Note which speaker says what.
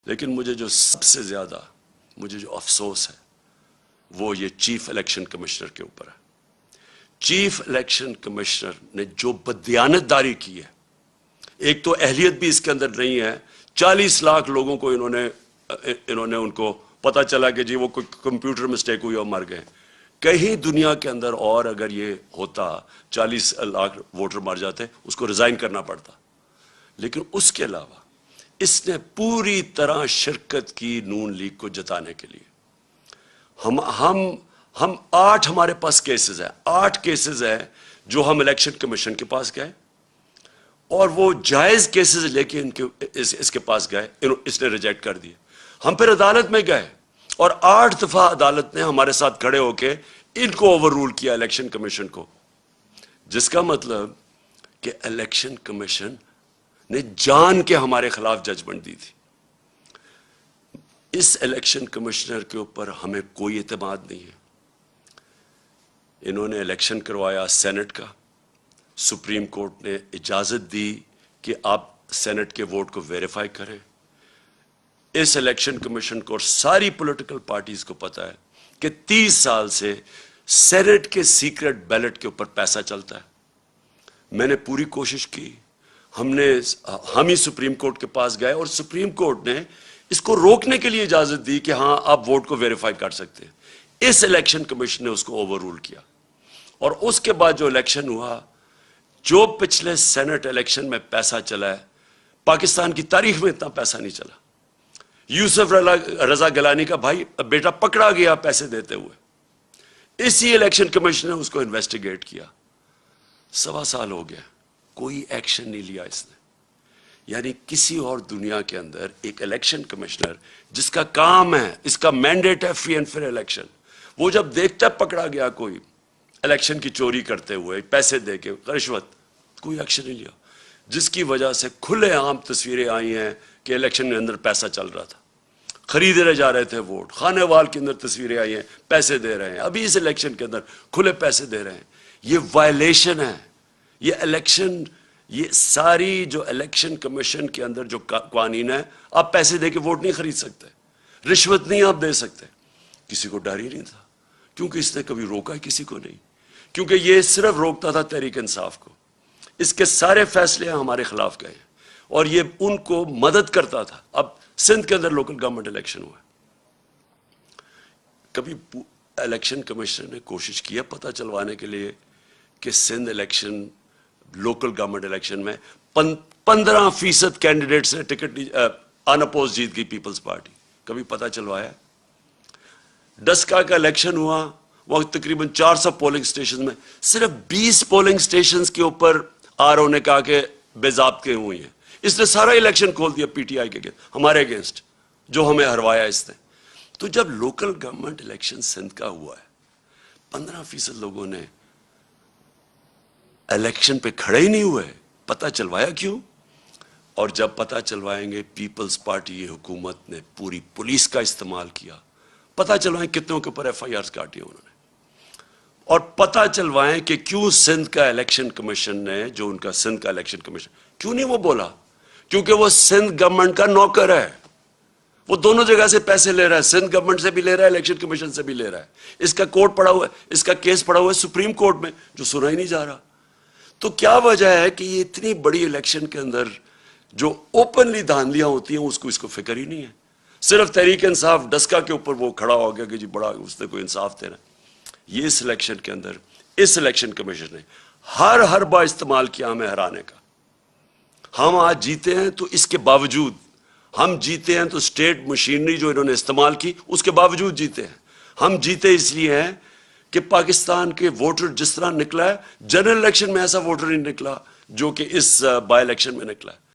Speaker 1: لیکن مجھے جو سب سے زیادہ جو افسوس ہے وہ یہ چیف الیکشن کمشنر کے اوپر ہے۔ چیف الیکشن کمشنر نے جو بددیانتداری کی ہے، ایک تو اہلیت بھی اس کے اندر نہیں ہے۔ 40 لاکھ لوگوں کو انہوں نے ان کو پتا چلا کہ جی وہ کوئی کمپیوٹر مسٹیک ہوئی اور مر گئے۔ کہیں دنیا کے اندر اور اگر یہ ہوتا 40 لاکھ ووٹر مر جاتے، اس کو ریزائن کرنا پڑتا۔ لیکن اس کے علاوہ اس نے پوری طرح شرکت کی نون لیگ کو جتانے کے لیے۔ ہم 8 ہمارے پاس کیسز ہیں، 8 کیسز ہیں جو ہم الیکشن کمیشن کے پاس گئے اور وہ جائز کیسز لے کے اس کے پاس گئے، اس نے ریجیکٹ کر دیے۔ ہم پھر عدالت میں گئے اور 8 دفعہ عدالت نے ہمارے ساتھ کھڑے ہو کے ان کو اوور رول کیا، الیکشن کمیشن کو، جس کا مطلب کہ الیکشن کمیشن نے جان کے ہمارے خلاف ججمنٹ دی تھی۔ اس الیکشن کمشنر کے اوپر ہمیں کوئی اعتماد نہیں ہے۔ انہوں نے الیکشن کروایا سینٹ کا، سپریم کورٹ نے اجازت دی کہ آپ سینٹ کے ووٹ کو ویریفائی کریں۔ اس الیکشن کمیشن کو اور ساری پولیٹیکل پارٹیز کو پتا ہے کہ 30 سال سے سینٹ کے سیکرٹ بیلٹ کے اوپر پیسہ چلتا ہے۔ میں نے پوری کوشش کی، ہم ہی سپریم کورٹ کے پاس گئے اور سپریم کورٹ نے اس کو روکنے کے لیے اجازت دی کہ ہاں آپ ووٹ کو ویریفائی کر سکتے ہیں۔ اس الیکشن کمیشن نے اس کو اوور رول کیا اور اس کے بعد جو الیکشن ہوا، جو پچھلے سینٹ الیکشن میں پیسہ چلا ہے، پاکستان کی تاریخ میں اتنا پیسہ نہیں چلا۔ یوسف رضا گیلانی کا بھائی بیٹا پکڑا گیا پیسے دیتے ہوئے، اسی الیکشن کمیشن نے اس کو انویسٹیگیٹ کیا۔ 1.25 سال ہو گیا، کوئی ایکشن نہیں لیا اس نے۔ یعنی کسی اور دنیا کے اندر ایک الیکشن کمشنر جس کا کام ہے، اس کا مینڈیٹ ہے فری اینڈ فیئر الیکشن، وہ جب دیکھتا ہے پکڑا گیا کوئی الیکشن کی چوری کرتے ہوئے، پیسے دے کے، رشوت، کوئی ایکشن نہیں لیا، جس کی وجہ سے کھلے عام تصویریں آئی ہیں کہ الیکشن کے اندر پیسہ چل رہا تھا، خریدے جا رہے تھے ووٹ، خانے وال کے اندر تصویریں آئی ہیں، پیسے دے رہے ہیں، ابھی اس الیکشن کے اندر کھلے پیسے دے رہے ہیں۔ یہ وائلیشن ہے، یہ الیکشن، یہ ساری جو الیکشن کمیشن کے اندر جو قوانین ہے، آپ پیسے دے کے ووٹ نہیں خرید سکتے، رشوت نہیں آپ دے سکتے۔ کسی کو ڈر ہی نہیں تھا، کیونکہ اس نے کبھی روکا کسی کو نہیں، کیونکہ یہ صرف روکتا تھا تحریک انصاف کو۔ اس کے سارے فیصلے ہمارے خلاف گئے اور یہ ان کو مدد کرتا تھا۔ اب سندھ کے اندر لوکل گورنمنٹ الیکشن ہوا، کبھی الیکشن کمیشن نے کوشش کی ہے پتہ چلوانے کے لیے کہ Sindh election, local government election میں 15% کینڈیڈیٹس نے ٹکٹ ان اپوز جیت گئی پیپلز پارٹی، کبھی پتہ چلوایا؟ ڈسکا کا الیکشن ہوا، وہ تقریباً 400 پولنگ سٹیشن میں صرف 20 پولنگ سٹیشنز کے اوپر آر او نے کہا کہ بے ضابطے ہوئی ہیں۔ اس نے سارا الیکشن کھول دیا پی ٹی آئی کے اگینسٹ، ہمارے اگینسٹ، جو ہمیں ہروایا اس نے۔ تو جب لوکل گورنمنٹ الیکشن سندھ کا ہوا ہے، 15% لوگوں نے الیکشن پہ کھڑے ہی نہیں ہوئے، پتہ چلوایا کیوں؟ اور جب پتہ چلوائیں گے، پیپلز پارٹی حکومت نے پوری پولیس کا استعمال کیا، پتہ چلوائیں کتنوں کے اوپر ایف آئی آرز کاٹی انہوں نے، اور پتہ چلوائیں کہ کیوں سندھ کا الیکشن کمیشن نے، جو ان کا سندھ کا الیکشن کمیشن، کیوں نہیں وہ بولا؟ کیونکہ وہ سندھ گورنمنٹ کا نوکر ہے، وہ دونوں جگہ سے پیسے لے رہا ہے، سندھ گورنمنٹ سے بھی لے رہا ہے، الیکشن کمیشن سے بھی لے رہا ہے۔ اس کا کورٹ پڑا ہوا ہے، اس کا کیس پڑا ہوا ہے سپریم کورٹ میں، جو سنا ہی نہیں جا رہا۔ تو کیا وجہ ہے کہ یہ اتنی بڑی الیکشن کے اندر جو اوپنلی دھاندلیاں ہوتی ہیں، اس کو فکر ہی نہیں ہے؟ صرف تحریک انصاف ڈسکا کے اوپر وہ کھڑا ہو گیا کہ جی بڑا اس نے کوئی انصاف دینا۔ یہ اس الیکشن کے اندر اس الیکشن کمیشن نے ہر حربہ استعمال کیا ہمیں ہرانے کا۔ ہم آج جیتے ہیں تو اس کے باوجود، ہم جیتے ہیں تو اسٹیٹ مشینری جو انہوں نے استعمال کی اس کے باوجود جیتے ہیں۔ ہم جیتے اس لیے ہیں کہ پاکستان کے ووٹر جس طرح نکلا ہے، جنرل الیکشن میں ایسا ووٹر نہیں نکلا جو کہ اس بائی الیکشن میں نکلا ہے۔